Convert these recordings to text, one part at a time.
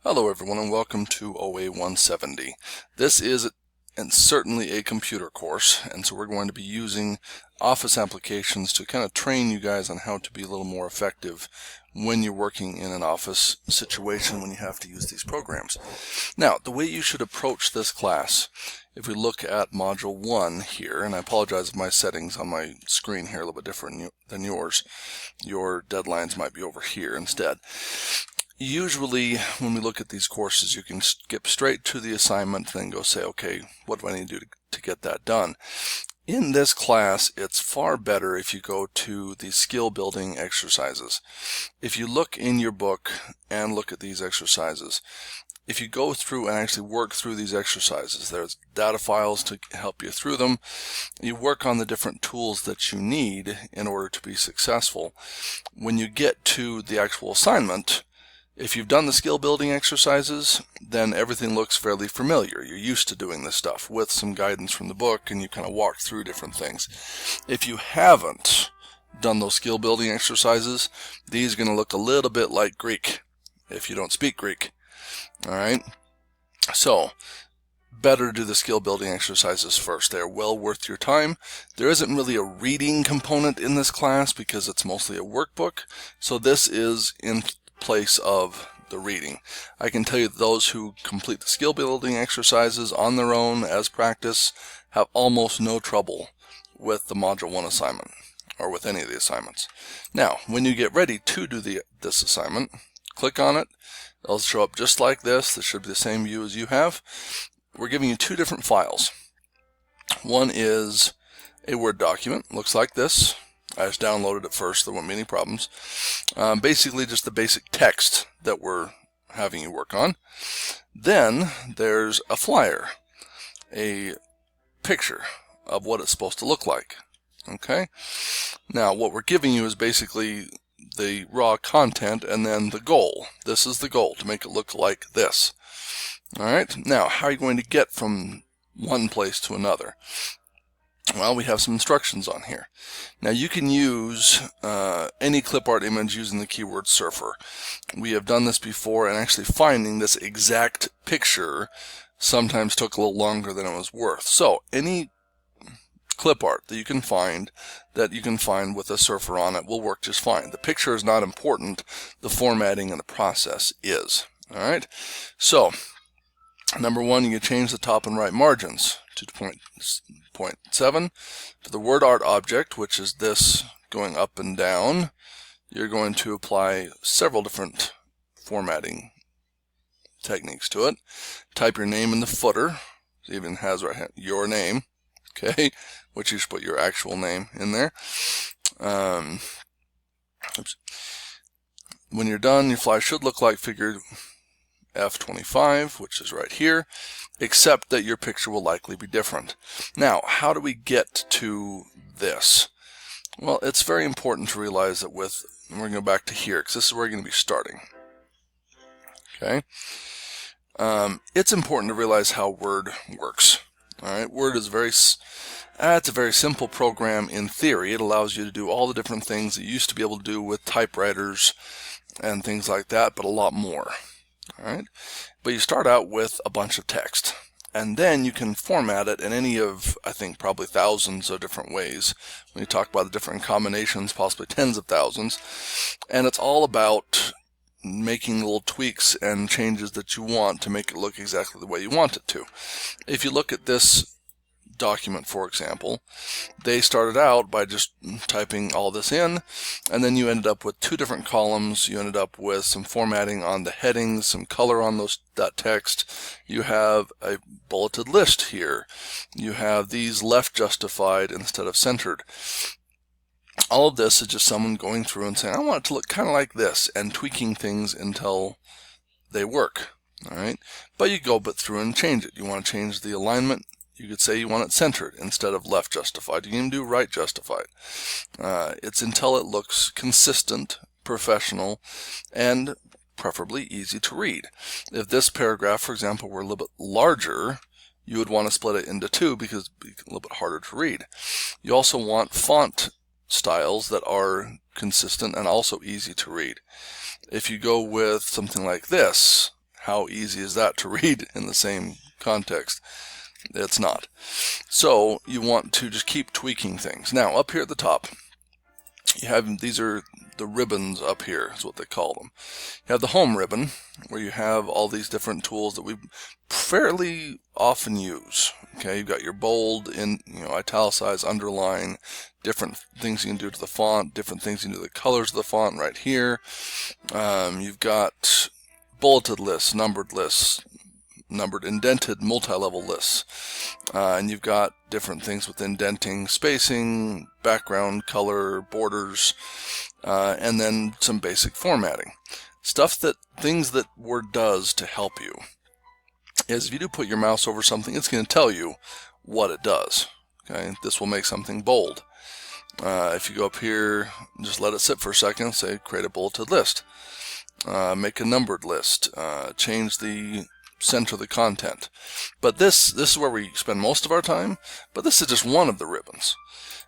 Hello everyone and welcome to OA170. This is certainly a computer course, and so we're going to be using Office applications to kind of train you guys on how to be a little more effective when you're working in an office situation when you have to use these programs. Now, the way you should approach this class, if we look at Module 1 here, and I apologize if my settings on my screen here are a little bit different than yours. Your deadlines might be over here instead. Usually, when we look at these courses, you can skip straight to the assignment, then go say, okay, what do I need to do to get that done? In this class, it's far better if you go to the skill building exercises. If you look in your book and look at these exercises, if you go through and actually work through these exercises, there's data files to help you through them. You work on the different tools that you need in order to be successful. When you get to the actual assignment, if you've done the skill building exercises, then everything looks fairly familiar. You're used to doing this stuff with some guidance from the book, and you kind of walk through different things. If you haven't done those skill building exercises, these are going to look a little bit like Greek if you don't speak Greek. Alright? So, better to do the skill building exercises first. They're well worth your time. There isn't really a reading component in this class because it's mostly a workbook, so this is in place of the reading. I can tell you that those who complete the skill building exercises on their own as practice have almost no trouble with the Module 1 assignment or with any of the assignments. Now, when you get ready to do this assignment, click on it. It'll show up just like this. This should be the same view as you have. We're giving you two different files. One is a Word document, looks like this. I just downloaded it first, there won't be any problems. Basically just the basic text that we're having you work on. Then there's a flyer, a picture of what it's supposed to look like. Okay? Now what we're giving you is basically the raw content and then the goal. This is the goal, to make it look like this. Alright, now how are you going to get from one place to another? Well, we have some instructions on here. Now you can use any clip art image using the keyword surfer. We have done this before, and actually finding this exact picture sometimes took a little longer than it was worth. So any clip art that you can find with a surfer on it will work just fine. The picture is not important, the formatting and the process is. Alright, so number one, you can change the top and right margins to 0.7. For the word art object, which is this going up and down, you're going to apply several different formatting techniques to it. Type your name in the footer. It even has right here, your name, okay, which you should put your actual name in there. Oops. When you're done, your flyer should look like figure F25, which is right here, except that your picture will likely be different. Now, how do we get to this? Well, it's very important to realize that we're going to go back to here, because this is where you're going to be starting. Okay? It's important to realize how Word works. Alright, Word is it's a very simple program in theory. It allows you to do all the different things that you used to be able to do with typewriters and things like that, but a lot more. Alright, but you start out with a bunch of text, and then you can format it in any of, I think, probably thousands of different ways. When you talk about the different combinations, possibly tens of thousands, and it's all about making little tweaks and changes that you want to make it look exactly the way you want it to. If you look at this document, for example, they started out by just typing all this in, and then you ended up with two different columns. You ended up with some formatting on the headings, some color on that text. You have a bulleted list here. You have these left justified instead of centered. All of this is just someone going through and saying, I want it to look kind of like this, and tweaking things until they work. Alright, but you go through and change it. You want to change the alignment. You could say you want it centered instead of left justified. You can do right justified. It's until it looks consistent, professional, and preferably easy to read. If this paragraph, for example, were a little bit larger, you would want to split it into two because it'd be a little bit harder to read. You also want font styles that are consistent and also easy to read. If you go with something like this, how easy is that to read in the same context? It's not. So you want to just keep tweaking things. Now up here at the top, you have, these are the ribbons up here, is what they call them. You have the home ribbon, where you have all these different tools that we fairly often use. Okay, you've got your bold, italicize, underline, different things you can do to the font, different things you can do to the colors of the font right here. You've got bulleted lists, numbered indented multi-level lists, and you've got different things with indenting, spacing, background, color, borders, and then some basic formatting. Things that Word does to help you is if you do put your mouse over something, it's going to tell you what it does. Okay, this will make something bold. If you go up here, just let it sit for a second, say create a bulleted list, make a numbered list, change the center of the content. But this is where we spend most of our time, but this is just one of the ribbons.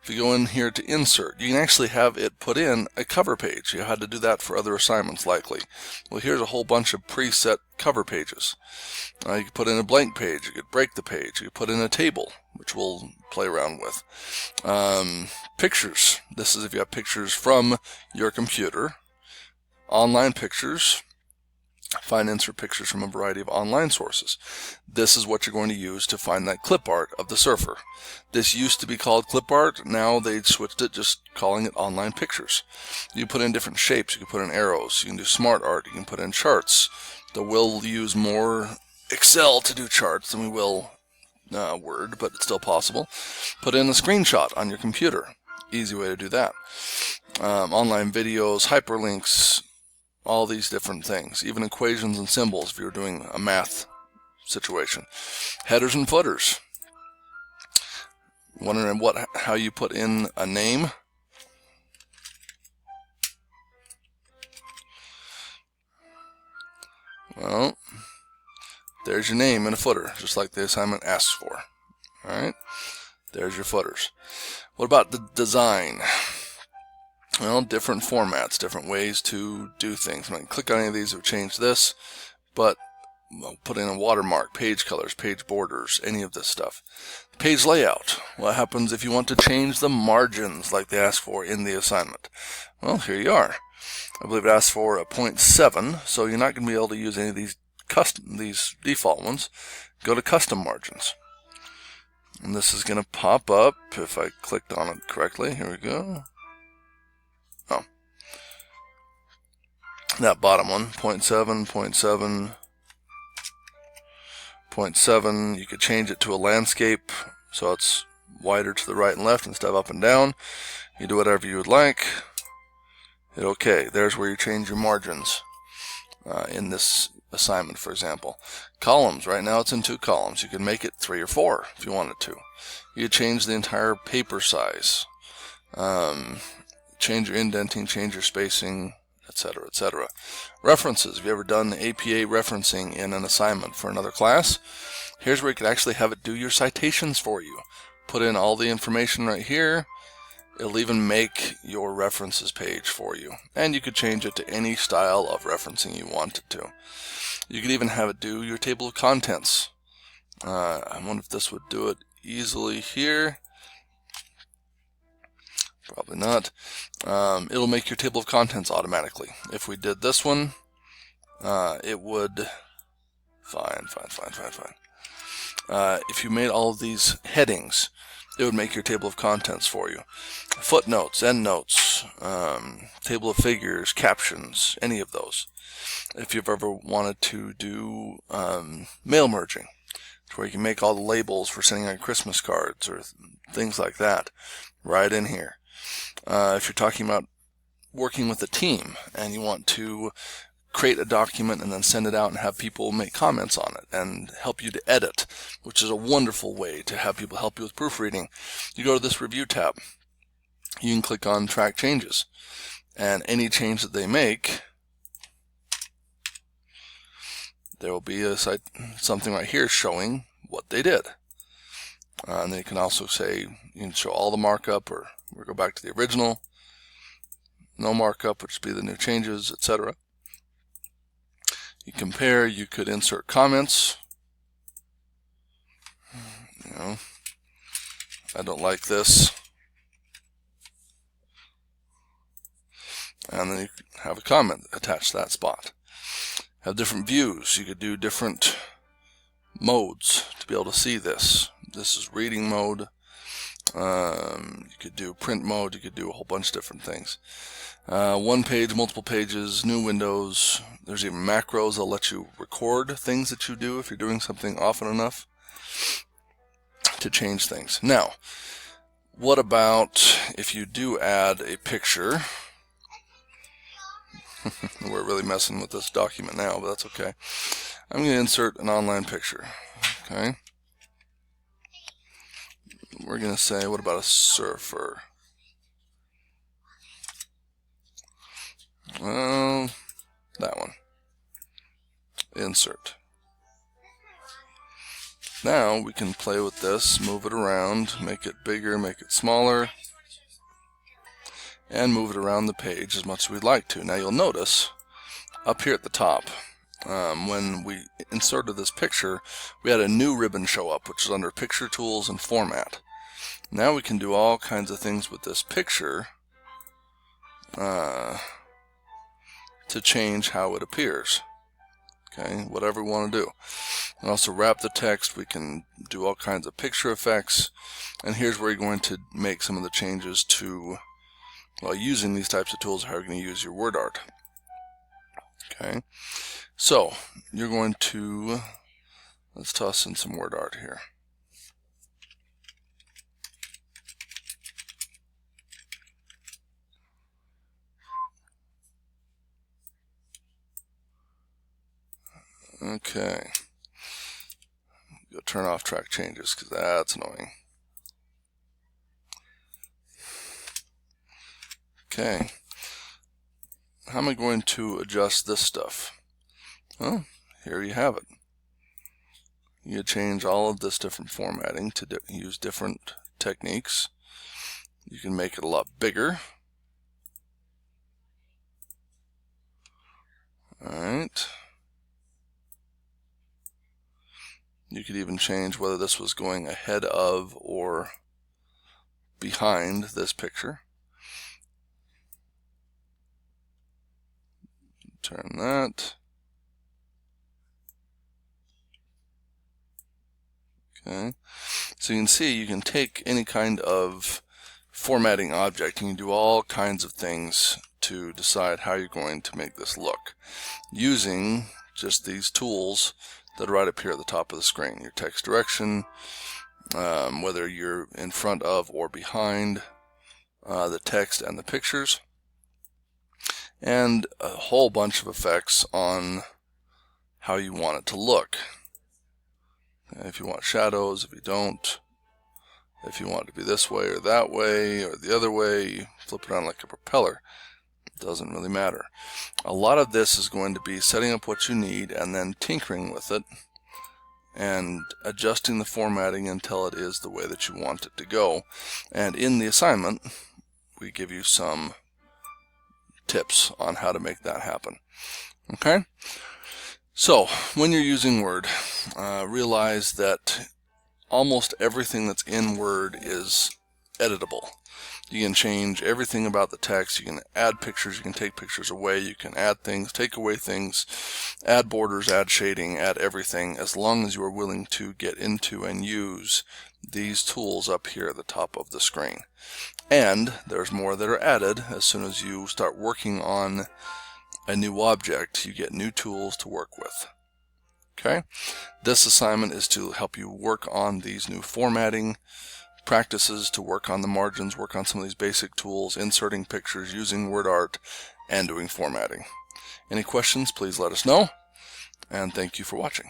If you go in here to insert, you can actually have it put in a cover page. You had to do that for other assignments likely. Well, here's a whole bunch of preset cover pages. You could put in a blank page, you could break the page, you could put in a table, which we'll play around with. Pictures, this is if you have pictures from your computer. Online pictures, find insert pictures from a variety of online sources. This is what you're going to use to find that clip art of the surfer. This used to be called clip art. Now they switched it, just calling it online pictures. You put in different shapes. You can put in arrows. You can do smart art. You can put in charts. Though we'll use more Excel to do charts than we will Word, but it's still possible. Put in a screenshot on your computer. Easy way to do that. Online videos, hyperlinks, all these different things, even equations and symbols if you're doing a math situation. Headers and footers. Wondering how you put in a name? Well, there's your name in a footer, just like the assignment asks for. Alright, there's your footers. What about the design? Well, different formats, different ways to do things. I can click on any of these to change this, but I'll put in a watermark, page colors, page borders, any of this stuff. Page layout. What happens if you want to change the margins like they ask for in the assignment? Well, here you are. I believe it asks for a 0.7, so you're not going to be able to use any of these default ones. Go to custom margins. And this is going to pop up if I clicked on it correctly. Here we go. Oh. That bottom one, 0.7, 0.7, 0.7. You could change it to a landscape so it's wider to the right and left instead of up and down. You do whatever you would like. Hit OK. There's where you change your margins in this assignment, for example. Columns, right now it's in 2 columns. You can make it 3 or 4 if you wanted to. You could change the entire paper size. Change your indenting, change your spacing, etc., etc. References. Have you ever done APA referencing in an assignment for another class? Here's where you could actually have it do your citations for you. Put in all the information right here. It'll even make your references page for you. And you could change it to any style of referencing you wanted to. You could even have it do your table of contents. I wonder if this would do it easily here. Probably not. It'll make your table of contents automatically. If we did this one, it would... Fine. If you made all of these headings, it would make your table of contents for you. Footnotes, endnotes, table of figures, captions, any of those. If you've ever wanted to do mail merging, where you can make all the labels for sending out Christmas cards or things like that, right in here. If you're talking about working with a team and you want to create a document and then send it out and have people make comments on it and help you to edit, which is a wonderful way to have people help you with proofreading, you go to this review tab. You can click on track changes, and any change that they make, there will be something right here showing what they did. And then you can also say, you can show all the markup, or we'll go back to the original, no markup, which would be the new changes, etc. You compare, you could insert comments. You know, I don't like this. And then you have a comment attached to that spot. Have different views. You could do different modes to be able to see this. This is reading mode. You could do print mode. You could do a whole bunch of different things. One page, multiple pages, new windows. There's even macros that'll let you record things that you do if you're doing something often enough to change things. Now, what about if you do add a picture? We're really messing with this document now, but that's okay. I'm going to insert an online picture. Okay. We're going to say, what about a surfer? Well, that one. Insert. Now we can play with this, move it around, make it bigger, make it smaller, and move it around the page as much as we'd like to. Now you'll notice up here at the top, when we inserted this picture, we had a new ribbon show up, which is under Picture Tools and Format. Now we can do all kinds of things with this picture to change how it appears. Okay, whatever we want to do. And also wrap the text. We can do all kinds of picture effects. And here's where you're going to make some of the changes to, well, using these types of tools, how you're going to use your word art. Okay, so you're going to, let's toss in some word art here. Okay, go turn off track changes because that's annoying. Okay, how am I going to adjust this stuff? Well, here you have it. You change all of this different formatting to use different techniques. You can make it a lot bigger. Alright. You could even change whether this was going ahead of or behind this picture. Turn that. Okay. So you can see you can take any kind of formatting object and you can do all kinds of things to decide how you're going to make this look using just these tools that are right up here at the top of the screen. Your text direction, whether you're in front of or behind the text and the pictures, and a whole bunch of effects on how you want it to look. If you want shadows, if you don't, if you want it to be this way or that way or the other way, you flip it around like a propeller. It doesn't really matter. A lot of this is going to be setting up what you need and then tinkering with it and adjusting the formatting until it is the way that you want it to go. And in the assignment, we give you some tips on how to make that happen. Okay? So, when you're using Word, realize that almost everything that's in Word is editable. You can change everything about the text. You can add pictures. You can take pictures away. You can add things, take away things, add borders, add shading, add everything, as long as you are willing to get into and use these tools up here at the top of the screen. And there's more that are added as soon as you start working on a new object. You get new tools to work with. Okay? This assignment is to help you work on these new formatting practices, to work on the margins, work on some of these basic tools, inserting pictures, using word art, and doing formatting. Any questions, please let us know, and thank you for watching.